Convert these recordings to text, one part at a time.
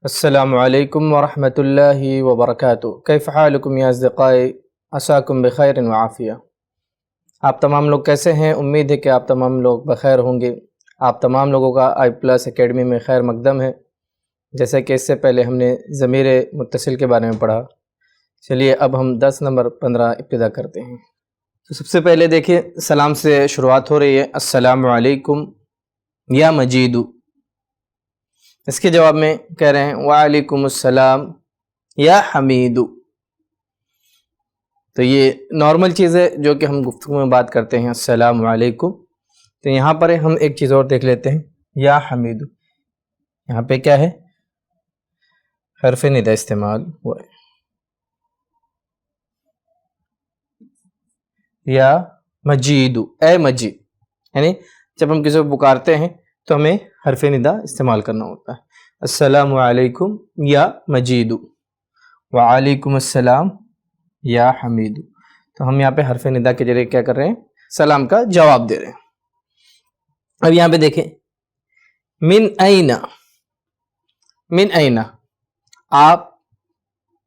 السلام علیکم ورحمۃ اللہ وبرکاتہ۔ کیف حالکم یا اصدقائی؟ عساکم بخیر وعافیہ۔ آپ تمام لوگ کیسے ہیں؟ امید ہے کہ آپ تمام لوگ بخیر ہوں گے۔ آپ تمام لوگوں کا آئی پلس اکیڈمی میں خیر مقدم ہے۔ جیسے کہ اس سے پہلے ہم نے ضمیر متصل کے بارے میں پڑھا، چلیے اب ہم 10 نمبر 15 ابتدا کرتے ہیں۔ تو سب سے پہلے دیکھیں، سلام سے شروعات ہو رہی ہے، السلام علیکم یا مجیدو۔ اس کے جواب میں کہہ رہے ہیں وعلیکم السلام یا حمیدو۔ تو یہ نارمل چیز ہے جو کہ ہم گفتگو میں بات کرتے ہیں، السلام علیکم۔ تو یہاں پر ہم ایک چیز اور دیکھ لیتے ہیں، یا حمیدو۔ یہاں پہ کیا ہے؟ حرف ندا استعمال ہوا ہے، یا مجیدو، اے مجید۔ یعنی جب ہم کسی کو پکارتے ہیں تو ہمیں حرف ندا استعمال کرنا ہوتا ہے، السلام علیکم یا مجیدو، وعلیکم السلام یا حمیدو۔ تو ہم یہاں پہ حرف ندا کے ذریعے کیا کر رہے ہیں؟ سلام کا جواب دے رہے ہیں۔ اب یہاں پہ دیکھیں، من اینا، من اینا، آپ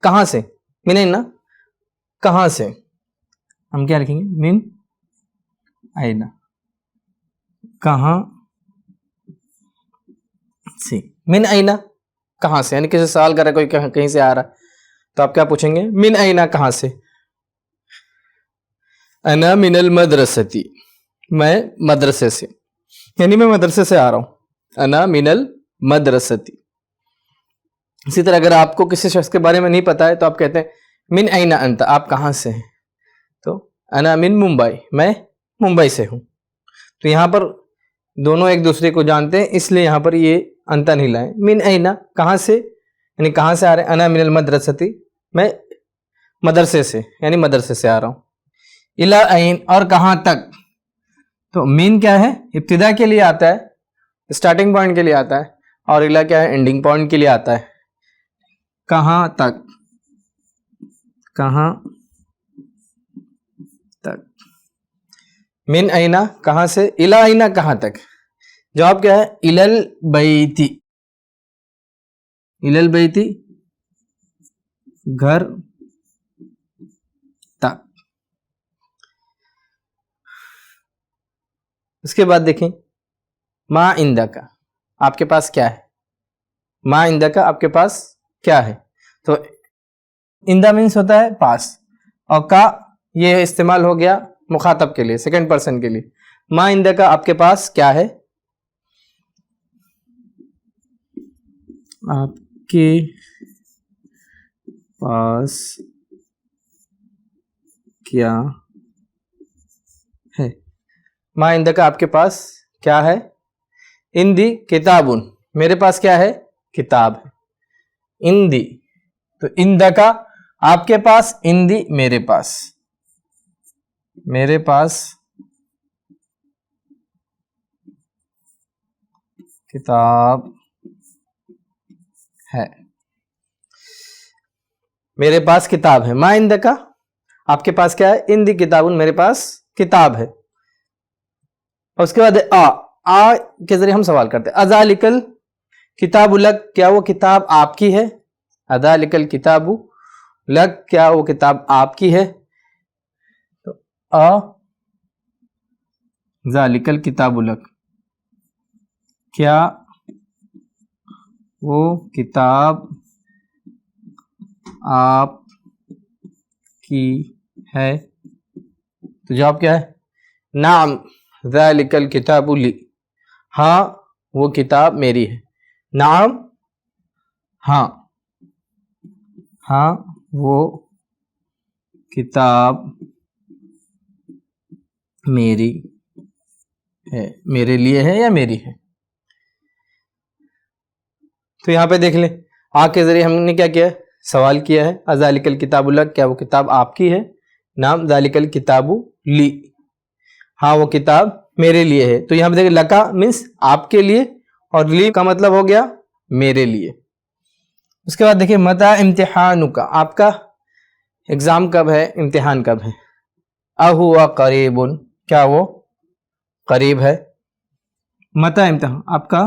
کہاں سے؟ من اینا کہاں سے؟ ہم کیا لکھیں گے؟ من اینا، کہاں سے۔ من اینا کہاں سے، یعنی کسی سوال کر رہا ہے، کوئی کہیں سے آ رہا تو آپ کیا پوچھیں گے؟ من اینا کہاں سے؟ انا من المدرستی، میں مدرسے سے، یعنی میں مدرسے سے آ رہا ہوں، انا من المدرستی۔ اسی طرح اگر آپ کو کسی شخص کے بارے میں نہیں پتا ہے تو آپ کہتے ہیں من اینا انت، آپ کہاں سے ہیں؟ تو انا من ممبئی، میں ممبئی سے ہوں۔ تو یہاں پر دونوں ایک دوسرے کو جانتے ہیں، اس لیے یہاں پر یہ انتا نہیں لائیں۔ من اینا کہاں سے، یعنی کہاں سے آ رہے ہیں؟ انا من المدرستی، میں مدرسے سے، یعنی مدرسے سے آ رہا ہوں۔ الی این، اور کہاں تک؟ تو من کیا ہے؟ ابتدا کے لیے آتا ہے، اسٹارٹنگ پوائنٹ کے لیے آتا ہے، اور الی کیا ہے؟ اینڈنگ پوائنٹ کے لیے آتا ہے۔ کہاں تک، کہاں تک۔ من اینا کہاں سے، الی اینا کہاں تک؟ جواب کیا ہے؟ الی البیتی، الی البیتی گھر تک۔ اس کے بعد دیکھیں، ما عندک، آپ کے پاس کیا ہے؟ ما عندک، آپ کے پاس کیا ہے؟ تو عندہ مینس ہوتا ہے پاس، اور کا یہ استعمال ہو گیا مخاطب کے لیے، سیکنڈ پرسن کے لیے۔ ما عندک، آپ کے پاس کیا ہے؟ آپ کے پاس کیا ہے؟ ما عندک، آپ کے پاس کیا ہے؟ اندی کتابن، میرے پاس کیا ہے؟ کتاب ہے۔ اندی، تو اندکا آپ کے پاس، اندی میرے پاس، میرے پاس کتاب ہے، میرے پاس کتاب ہے۔ ما عندکا، آپ کے پاس کیا ہے؟ اندی کتابن، میرے پاس کتاب ہے۔ اور اس کے بعد آ کے ذریعے ہم سوال کرتے ہیں، اذالک الکتاب لک، کیا وہ کتاب آپ کی ہے؟ اذالک الکتاب لک، کیا وہ کتاب آپ کی ہے؟ تو ذالک الکتاب لک، کیا وہ کتاب آپ کی ہے؟ تو جواب کیا ہے؟ نعم ذالک الکتاب لی، ہاں وہ کتاب میری ہے۔ نعم، ہاں، ہاں وہ کتاب میری ہے، میرے لیے ہے یا میری ہے؟ تو یہاں پہ دیکھ لیں، آ کے ذریعے ہم نے کیا کیا ہے؟ سوال کیا ہے، اذالک الکتاب لک، کیا وہ کتاب آپ کی ہے؟ نعم ذالک الکتاب لی، ہاں وہ کتاب میرے لیے ہے۔ تو یہاں پہ دیکھیں، لکا مینس آپ کے لیے، اور لی کا مطلب ہو گیا میرے لیے۔ اس کے بعد دیکھیں، متی امتحانک، آپ کا ایگزام کب ہے، امتحان کب ہے؟ اہو قریب، کیا وہ قریب ہے؟ متی امتحان، آپ کا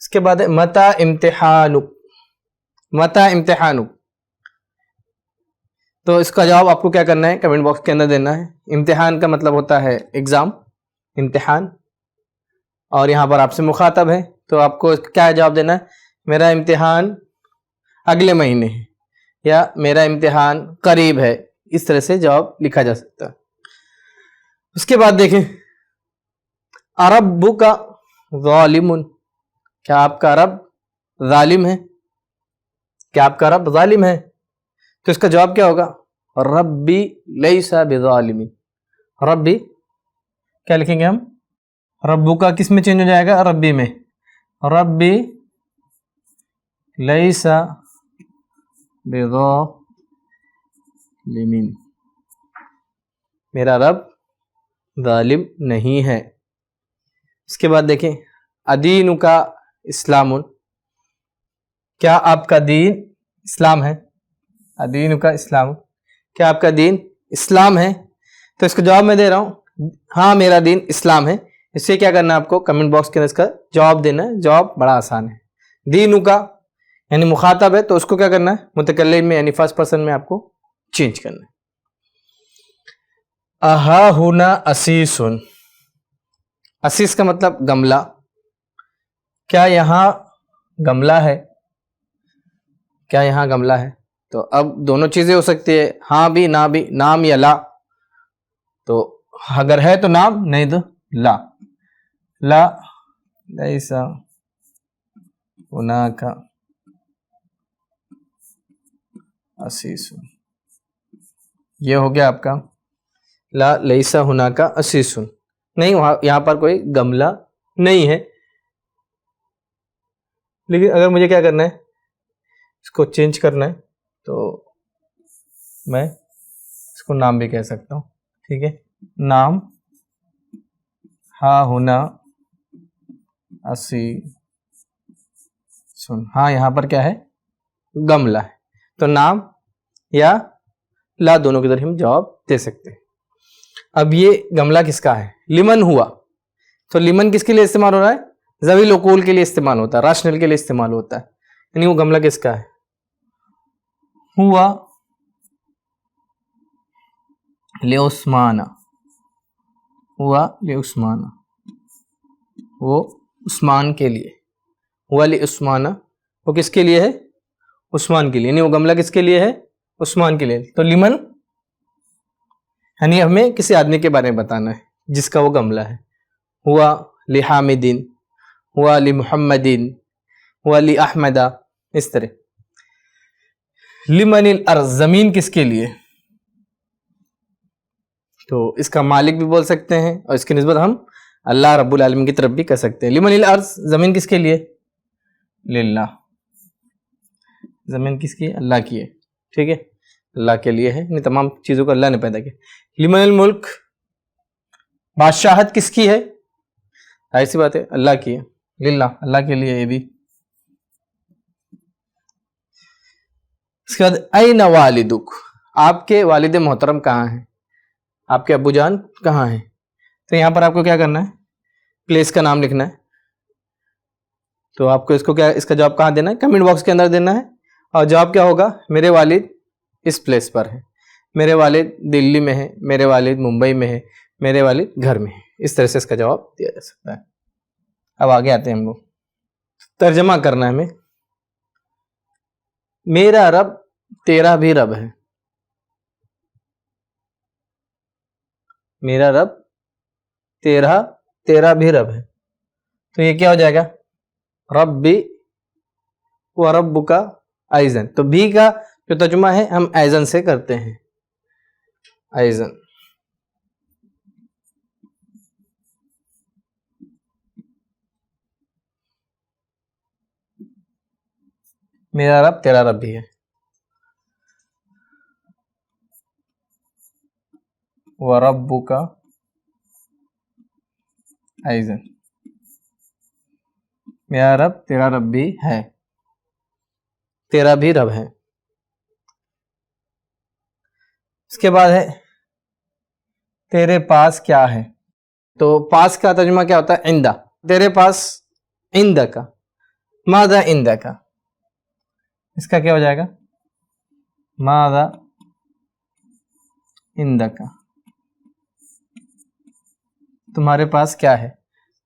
اس کے بعد ہے متا امتحانک، متا امتحانک، تو اس کا جواب آپ کو کیا کرنا ہے؟ کمنٹ باکس کے اندر دینا ہے۔ امتحان کا مطلب ہوتا ہے ایگزام، امتحان، اور یہاں پر آپ سے مخاطب ہے تو آپ کو کیا جواب دینا ہے؟ میرا امتحان اگلے مہینے ہے یا میرا امتحان قریب ہے، اس طرح سے جواب لکھا جا سکتا ہے۔ اس کے بعد دیکھیں اربک ظالم، کیا آپ کا رب ظالم ہے؟ کیا آپ کا رب ظالم ہے؟ تو اس کا جواب کیا ہوگا؟ ربی لیس بظالم، ربی کیا لکھیں گے ہم؟ ربو کا کس میں چینج ہو جائے گا؟ ربی میں، ربی لیس بظالم، میرا رب ظالم نہیں ہے۔ اس کے بعد دیکھیں ادین کا اسلام، کیا آپ کا دین اسلام ہے؟ ادین کا اسلام، کیا آپ کا دین اسلام ہے؟ تو اس کا جواب میں دے رہا ہوں، ہاں میرا دین اسلام ہے۔ اس سے کیا کرنا ہے آپ کو؟ کمنٹ باکس کے اندر اس کا جواب دینا ہے۔ جواب بڑا آسان ہے، دین کا یعنی مخاطب ہے تو اس کو کیا کرنا ہے؟ متکلم میں یعنی فرسٹ پرسن میں آپ کو چینج کرنا ہے۔ اہا ہونا اسیسن، اسیس کا مطلب گملہ، کیا یہاں گملہ ہے؟ کیا یہاں گملہ ہے؟ تو اب دونوں چیزیں ہو سکتی ہے، ہاں بھی نہ بھی، نام یا لا۔ تو اگر ہے تو نام، نہیں تو لا، لا لیسا ہناک اسیس، یہ ہو گیا آپ کا لا لیسا ہناک اسیس، نہیں وہاں یہاں پر کوئی گملہ نہیں ہے۔ لیکن اگر مجھے کیا کرنا ہے؟ اس کو چینج کرنا ہے تو میں اس کو نام بھی کہہ سکتا ہوں، ٹھیک ہے؟ نام ہا ہونا اسی سن، ہاں یہاں پر کیا ہے؟ گملہ ہے، تو نام یا لا دونوں کی طرف ہم جواب دے سکتے ہیں۔ اب یہ گملہ کس کا ہے؟ لمن ہوا، تو لمن کس کے لیے استعمال ہو رہا ہے؟ ذوی العقول کے لیے استعمال ہوتا ہے، راشنل کے لیے استعمال ہوتا ہے، یعنی وہ گملہ کس کا ہے؟ ہوا لعثمان، ہوا لعثمان، وہ عثمان کے لیے، ہوا لعثمان، وہ کس کے لیے ہے؟ عثمان کے لیے، یعنی وہ گملہ کس کے لیے ہے؟ عثمان کے لیے۔ تو لمن یعنی ہمیں کسی آدمی کے بارے میں بتانا ہے جس کا وہ گملہ ہے۔ ہوا لحامدین، ہوا لمحمدین، ہوا لاحمد، اس طرح۔ لمن الارض، زمین کس کے لیے؟ تو اس کا مالک بھی بول سکتے ہیں اور اس کی نسبت ہم اللہ رب العالمین کی طرف بھی کر سکتے ہیں۔ لمن الارض، زمین کس کے لیے؟ للہ، زمین کس کی ہے؟ اللہ کی ہے، ٹھیک ہے؟ اللہ کے لیے ہے، یعنی تمام چیزوں کو اللہ نے پیدا کیا۔ لمن الملک، بادشاہت کس کی ہے؟ ظاہر سی بات ہے اللہ کی ہے، للہ، اللہ کے لیے یہ بھی۔ اس کے بعد این والدک، آپ کے والد محترم کہاں ہیں؟ آپ کے ابو جان کہاں ہیں؟ تو یہاں پر آپ کو کیا کرنا ہے؟ پلیس کا نام لکھنا ہے۔ تو آپ کو اس کا جواب کہاں دینا ہے؟ کمنٹ باکس کے اندر دینا ہے، اور جواب کیا ہوگا؟ میرے والد اس پلیس پر ہے، میرے والد دلی میں ہے، میرے والد ممبئی میں ہے، میرے والد گھر میں ہے، اس طرح سے اس کا جواب دیا جا سکتا ہے۔ اب آگے آتے ہیں ہم لوگ، ترجمہ کرنا ہے ہمیں۔ میرا رب تیرا بھی رب ہے، میرا رب تیرا بھی رب ہے، تو یہ کیا ہو جائے گا؟ ربی و رب کا ایزن، تو بھی کا جو ترجمہ ہے ہم ایزن سے کرتے ہیں، ایزن۔ میرا رب تیرا رب بھی ہے، وَرَبُّكَ ایزن، میرا رب تیرا رب بھی ہے، تیرا بھی رب ہے۔ اس کے بعد ہے تیرے پاس کیا ہے؟ تو پاس کا ترجمہ کیا ہوتا ہے؟ عندہ، تیرے پاس عندہ کا، ماذا عندك، اس کا کیا ہو جائے گا؟ ماذا عندك، تمہارے پاس کیا ہے،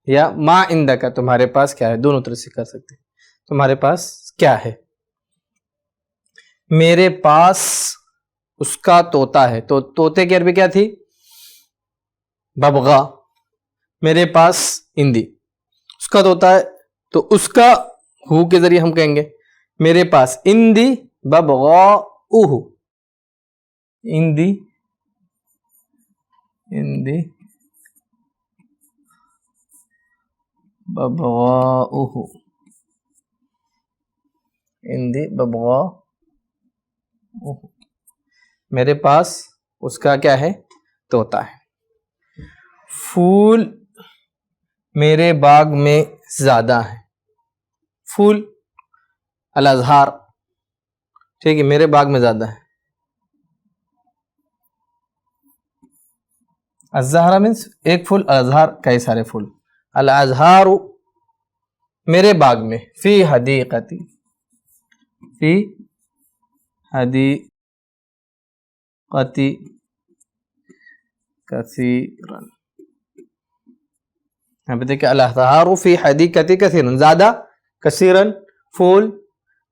یا ما عندك تمہارے پاس کیا ہے، دونوں طرح سے کر سکتے ہیں، تمہارے پاس کیا ہے۔ میرے پاس اس کا طوطا ہے، تو طوطے کی عربی کیا تھی؟ ببغا۔ میرے پاس اندی، اس کا طوطا ہے تو اس کا ہو کے ذریعے ہم کہیں گے میرے پاس اندی ببغاؤہ، اندی اندی ببغاؤہ، اندی ببغاؤہ، میرے پاس اس کا کیا ہے؟ طوطا ہے۔ پھول میرے باغ میں زیادہ ہیں، پھول الازہار، ٹھیک ہے، میرے باغ میں زیادہ ہے۔ الزہرہ مینس ایک پھول، الازہار کئی سارے پھول۔ الازہار میرے باغ میں، فی حدیقتی، فی حدیقتی کثیرن، یہاں پہ دیکھیں الازہار فی حدیقتی کثیرن، زیادہ، کثیرن پھول،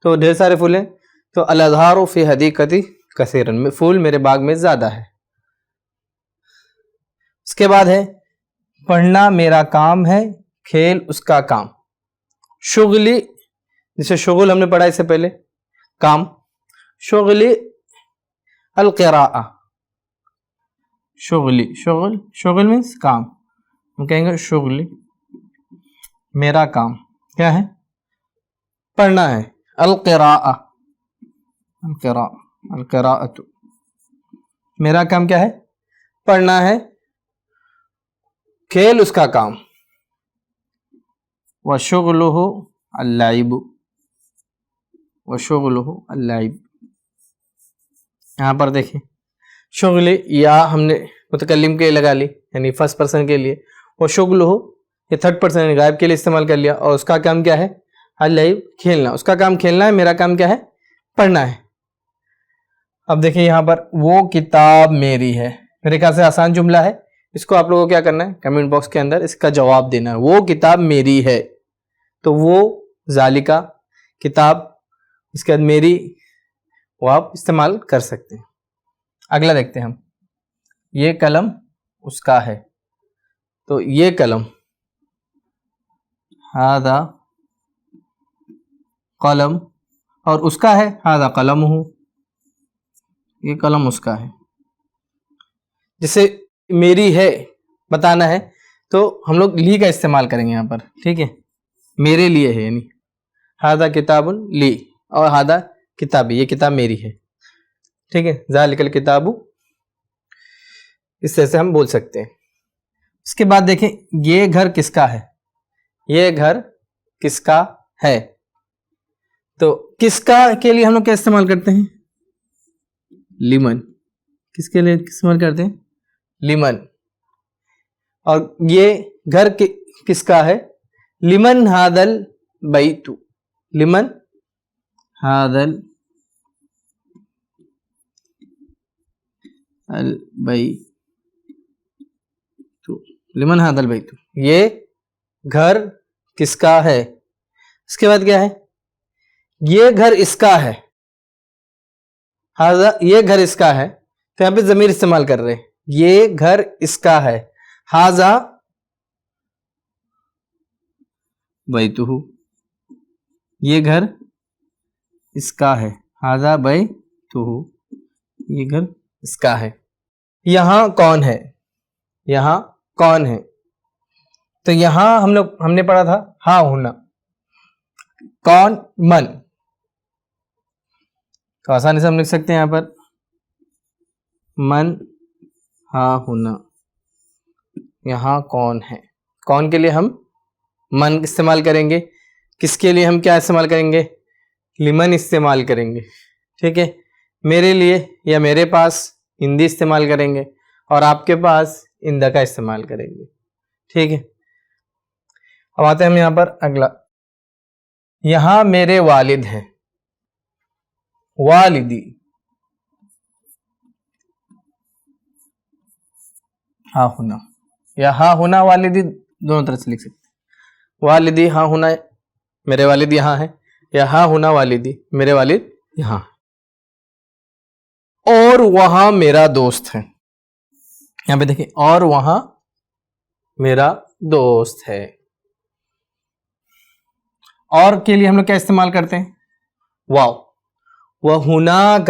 تو ڈھیر سارے پھول ہیں، تو الازہار فی حدیقتی کثیرن، پھول میرے باغ میں زیادہ ہے۔ اس کے بعد ہے پڑھنا میرا کام ہے، کھیل اس کا کام۔ شغلی، جسے شغل ہم نے پڑھا اس سے پہلے، کام، شغلی القراءہ، شغلی، شغل مینس کام، ہم کہیں گے شغلی، میرا کام کیا ہے؟ پڑھنا ہے۔ القراءہ، القراءۃ، میرا کام کیا ہے؟ پڑھنا ہے۔ کھیل اس کا کام۔ وشغلہ اللعب، وشغلہ اللعب، یہاں پر دیکھیں شغل یا ہم نے متکلم کے لیے لگا لی، یعنی فرسٹ پرسن کے لیے، وشغلہ یہ تھرڈ پرسن غائب کے لیے استعمال کر لیا، اور اس کا کام کیا ہے؟ اللعب، کھیلنا، اس کا کام کھیلنا ہے، میرا کام کیا ہے؟ پڑھنا ہے۔ اب دیکھیں یہاں پر وہ کتاب میری ہے، میرے خیال سے آسان جملہ ہے، اس کو آپ لوگوں کو کیا کرنا ہے؟ کمنٹ باکس کے اندر اس کا جواب دینا ہے۔ وہ کتاب میری ہے، تو وہ ذالکہ کتاب، اس کے بعد میری، وہ آپ استعمال کر سکتے ہیں۔ اگلا دیکھتے ہیں ہم، یہ قلم اس کا ہے، تو یہ قلم، ھذا قلم، اور اس کا ہے ھذا قلمہ، یہ قلم اس کا ہے۔ جسے میری ہے بتانا ہے تو ہم لوگ لی کا استعمال کریں گے یہاں پر، ٹھیک ہے، میرے لیے ہے، یعنی ھذا کتاب لی، اور ھذا کتابی، یہ کتاب میری ہے، ٹھیک ہے، ذالک الکتاب، اس طرح سے ہم بول سکتے ہیں۔ اس کے بعد دیکھیں یہ گھر کس کا ہے، یہ گھر کس کا ہے، تو کس کا کے لیے ہم لوگ کیا استعمال کرتے ہیں؟ لمن، کس کے لیے استعمال کرتے ہیں؟ لمن، اور یہ گھر کس کا ہے؟ لمن ھذا البیت، لمن ھذا البیت، لمن ھذا البیت، یہ گھر کس کا ہے۔ اس کے بعد کیا ہے؟ یہ گھر اس کا ہے، یہ گھر اس کا ہے، تو یہاں پہ ضمیر استعمال کر رہے ہیں، یہ گھر اس کا ہے، ھذا بیتہ، یہ گھر اس کا ہے، ھذا بیتہ، یہ گھر اس کا ہے۔ یہاں کون ہے، یہاں کون ہے، تو یہاں ہم نے پڑھا تھا ہاں ہونا، کون، من، تو آسانی سے ہم لکھ سکتے ہیں یہاں پر من ہاں ہونا، یہاں کون ہے، کون کے لیے ہم من استعمال کریں گے، کس کے لیے ہم کیا استعمال کریں گے؟ لمن استعمال کریں گے، ٹھیک ہے، میرے لیے یا میرے پاس ہندی استعمال کریں گے، اور آپ کے پاس اندہ کا استعمال کریں گے، ٹھیک ہے۔ اب آتے ہیں ہم یہاں پر اگلا، یہاں میرے والد ہیں. والدی ہاں ہونا یا ہاں ہونا والدی دونوں طرح سے لکھ سکتے ہیں. والدی ہاں ہونا میرے والد یہاں ہیں, یا ہاں ہونا والدی میرے والد یہاں. اور وہاں میرا دوست ہے. یہاں پہ دیکھیں, اور وہاں میرا دوست ہے. اور کے لیے ہم لوگ کیا استعمال کرتے ہیں؟ واو. وَهُنَاكَ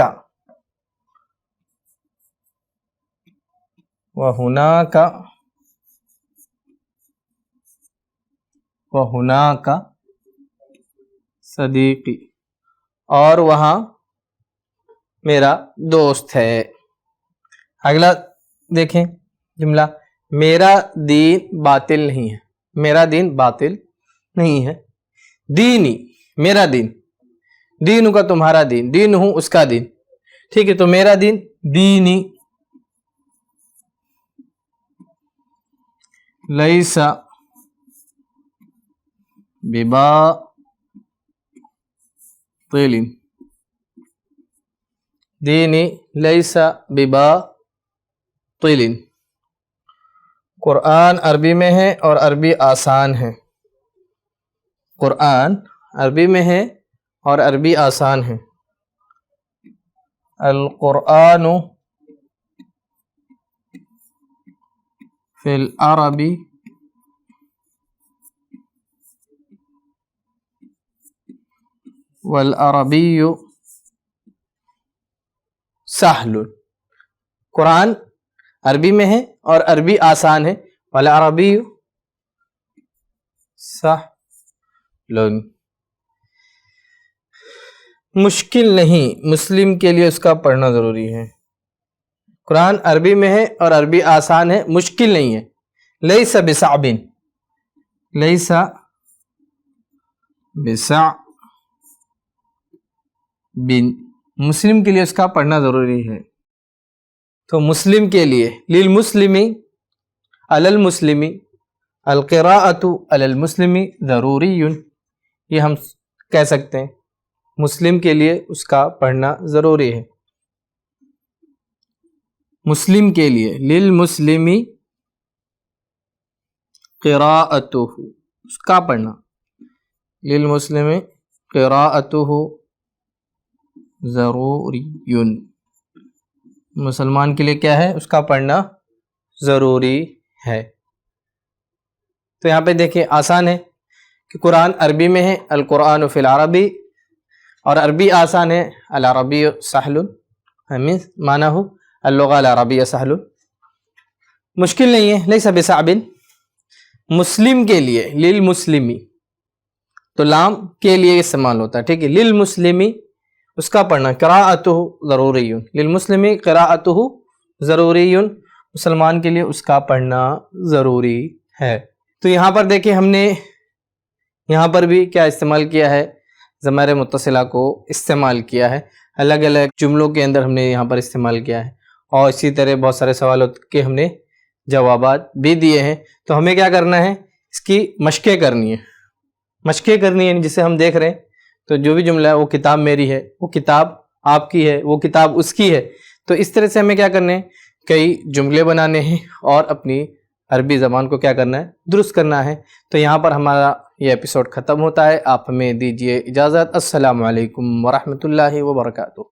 صدیقی, اور وہاں میرا دوست ہے. اگلا دیکھیں جملہ, میرا دین باطل نہیں ہے. میرا دین باطل نہیں ہے. دینی میرا دین, دین کا تمہارا دین, دین ہوں اس کا دین. ٹھیک ہے, تو میرا دین دینی. لیس بباطل, دینی لیس بباطل. قرآن عربی میں ہے اور عربی آسان ہے. قرآن عربی میں ہے اور عربی آسان ہے. القرآن فی العربی والعربی سہل. قرآن عربی میں ہے اور عربی آسان ہے. والعربی سہل, مشکل نہیں, مسلم کے لیے اس کا پڑھنا ضروری ہے. قرآن عربی میں ہے اور عربی آسان ہے, مشکل نہیں ہے. لیس بصعب, لیس بصعب, مسلم کے لیے اس کا پڑھنا ضروری ہے. تو مسلم کے لیے للمسلمی علی المسلمی, القراءۃ علی المسلمی ضروری, یہ ہم کہہ سکتے ہیں. مسلم کے لیے اس کا پڑھنا ضروری ہے. مسلم کے لیے للمسلمی قراءتہ, اس کا پڑھنا, للمسلمی قراءتہ ضروری, مسلمان کے لیے کیا ہے, اس کا پڑھنا ضروری ہے. تو یہاں پہ دیکھیں آسان ہے کہ قرآن عربی میں ہے, القرآن فی العربی, اور عربی آسان ہے, العربی سہل, معنی ہو اللغہ العربیہ سہل. مشکل نہیں ہے, لیس بصعب. مسلم کے لیے للمسلمی, تو لام کے لیے استعمال ہوتا ہے. ٹھیک ہے, للمسلمی اس کا پڑھنا قراءتہ ضروری, للمسلمی قراءتہ ضروری, مسلمان کے لیے اس کا پڑھنا ضروری ہے. تو یہاں پر دیکھیں ہم نے یہاں پر بھی کیا استعمال کیا ہے, ضمائر متصلہ کو استعمال کیا ہے. الگ الگ جملوں کے اندر ہم نے یہاں پر استعمال کیا ہے, اور اسی طرح بہت سارے سوالوں کے ہم نے جوابات بھی دیے ہیں. تو ہمیں کیا کرنا ہے, اس کی مشقیں کرنی ہے, جسے ہم دیکھ رہے ہیں. تو جو بھی جملہ ہے, وہ کتاب میری ہے, وہ کتاب آپ کی ہے, وہ کتاب اس کی ہے. تو اس طرح سے ہمیں کیا کرنا ہے, کئی جملے بنانے ہیں اور اپنی عربی زبان کو کیا کرنا ہے, درست کرنا ہے. تو یہاں پر ہمارا یہ ایپیسوڈ ختم ہوتا ہے. آپ ہمیں دیجیے اجازت. السلام علیکم ورحمۃ اللہ وبرکاتہ.